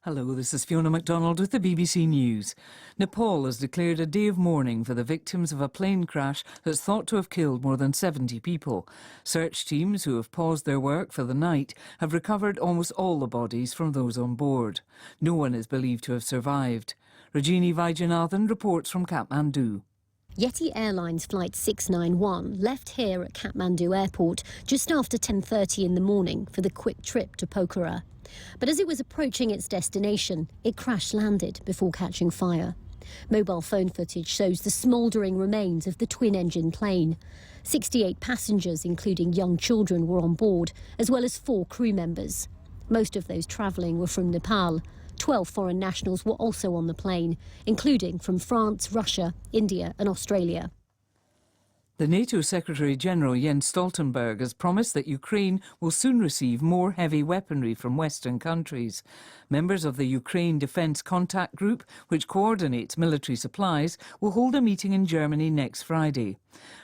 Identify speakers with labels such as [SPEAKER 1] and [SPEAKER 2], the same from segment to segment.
[SPEAKER 1] Hello, this is Fiona MacDonald with the BBC News. Nepal has declared a day of mourning for the victims of a plane crash that's thought to have killed more than 70 people. Search teams who have paused their work for the night have recovered almost all the bodies from those on board. No one is believed to have survived. Rajini Vaidyanathan reports from Kathmandu.
[SPEAKER 2] Yeti Airlines Flight 691 left here at Kathmandu Airport just after 10:30 in the morning for the quick trip to Pokhara. But as it was approaching its destination, it crash-landed before catching fire. Mobile phone footage shows the smouldering remains of the twin-engine plane. 68 passengers, including young children, were on board, as well as 4 crew members. Most of those travelling were from Nepal. 12 foreign nationals were also on the plane, including from France, Russia, India and Australia.
[SPEAKER 1] The NATO Secretary-General Jens Stoltenberg has promised that Ukraine will soon receive more heavy weaponry from Western countries. Members of the Ukraine Defence Contact Group, which coordinates military supplies, will hold a meeting in Germany next Friday.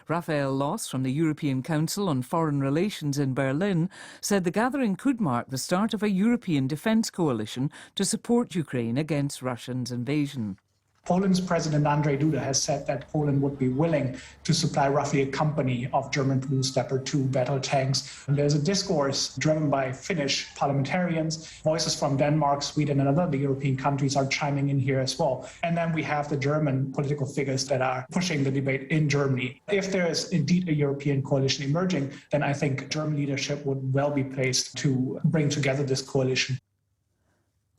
[SPEAKER 1] Raphael Loss from the European Council on Foreign Relations in Berlin said the gathering could mark the start of a European defence coalition to support Ukraine against Russia's invasion.
[SPEAKER 3] Poland's President Andrzej Duda has said that Poland would be willing to supply roughly a company of German-produced Leopard 2 battle tanks. And there's a discourse driven by Finnish parliamentarians. Voices from Denmark, Sweden and other European countries are chiming in here as well. And then we have the German political figures that are pushing the debate in Germany. If there is indeed a European coalition emerging, then I think German leadership would well be placed to bring together this coalition.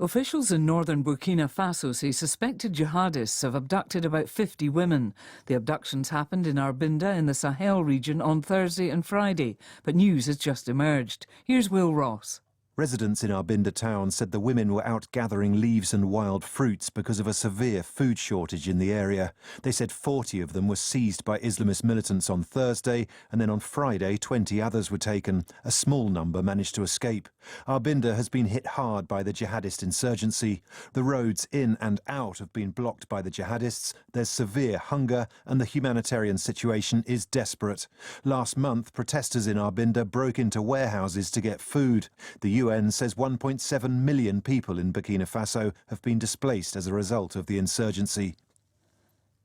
[SPEAKER 1] Officials in northern Burkina Faso say suspected jihadists have abducted about 50 women. The abductions happened in Arbinda in the Sahel region on Thursday and Friday, but news has just emerged. Here's Will Ross.
[SPEAKER 4] Residents in Arbinda town said the women were out gathering leaves and wild fruits because of a severe food shortage in the area. They said 40 of them were seized by Islamist militants on Thursday, and then on Friday 20 others were taken. A small number managed to escape. Arbinda has been hit hard by the jihadist insurgency. The roads in and out have been blocked by the jihadists. There's severe hunger and the humanitarian situation is desperate. Last month, protesters in Arbinda broke into warehouses to get food. The UN says 1.7 million people in Burkina Faso have been displaced as a result of the insurgency.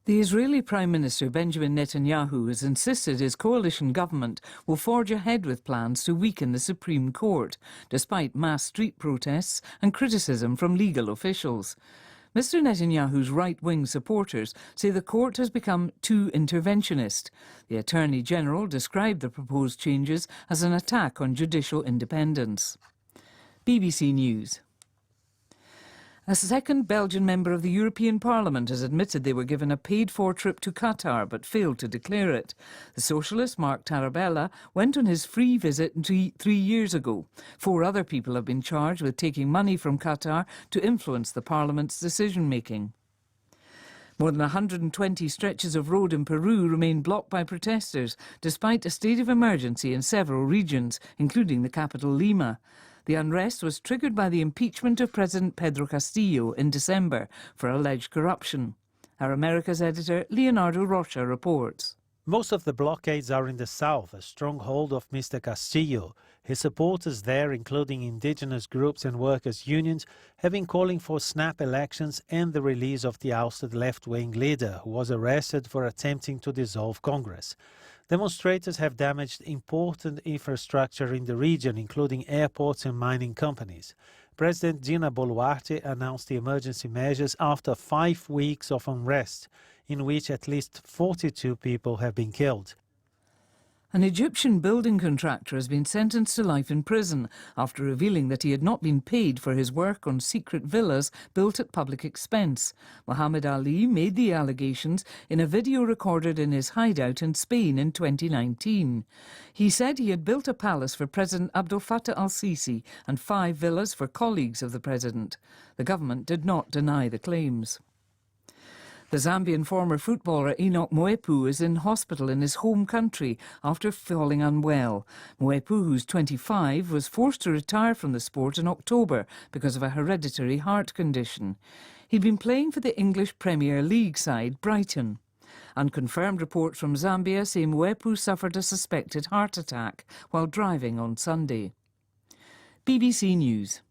[SPEAKER 1] The Israeli Prime Minister Benjamin Netanyahu has insisted his coalition government will forge ahead with plans to weaken the Supreme Court, despite mass street protests and criticism from legal officials. Mr Netanyahu's right-wing supporters say the court has become too interventionist. The Attorney General described the proposed changes as an attack on judicial independence. BBC News. A second Belgian member of the European Parliament has admitted they were given a paid-for trip to Qatar but failed to declare it. The socialist Mark Tarabella went on his free visit 3 years ago. 4 other people have been charged with taking money from Qatar to influence the Parliament's decision-making. More than 120 stretches of road in Peru remain blocked by protesters, despite a state of emergency in several regions, including the capital Lima. The unrest was triggered by the impeachment of President Pedro Castillo in December for alleged corruption. Our Americas editor Leonardo Rocha reports.
[SPEAKER 5] Most of the blockades are in the south, a stronghold of Mr. Castillo. His supporters there, including indigenous groups and workers' unions, have been calling for snap elections and the release of the ousted left-wing leader, who was arrested for attempting to dissolve Congress. Demonstrators have damaged important infrastructure in the region, including airports and mining companies. President Dina Boluarte announced the emergency measures after 5 weeks of unrest, in which at least 42 people have been killed.
[SPEAKER 1] An Egyptian building contractor has been sentenced to life in prison after revealing that he had not been paid for his work on secret villas built at public expense. Mohammed Ali made the allegations in a video recorded in his hideout in Spain in 2019. He said he had built a palace for President Abdel Fattah al-Sisi and 5 villas for colleagues of the president. The government did not deny the claims. The Zambian former footballer Enoch Mwepu is in hospital in his home country after falling unwell. Mwepu, who's 25, was forced to retire from the sport in October because of a hereditary heart condition. He'd been playing for the English Premier League side Brighton. Unconfirmed reports from Zambia say Mwepu suffered a suspected heart attack while driving on Sunday. BBC News.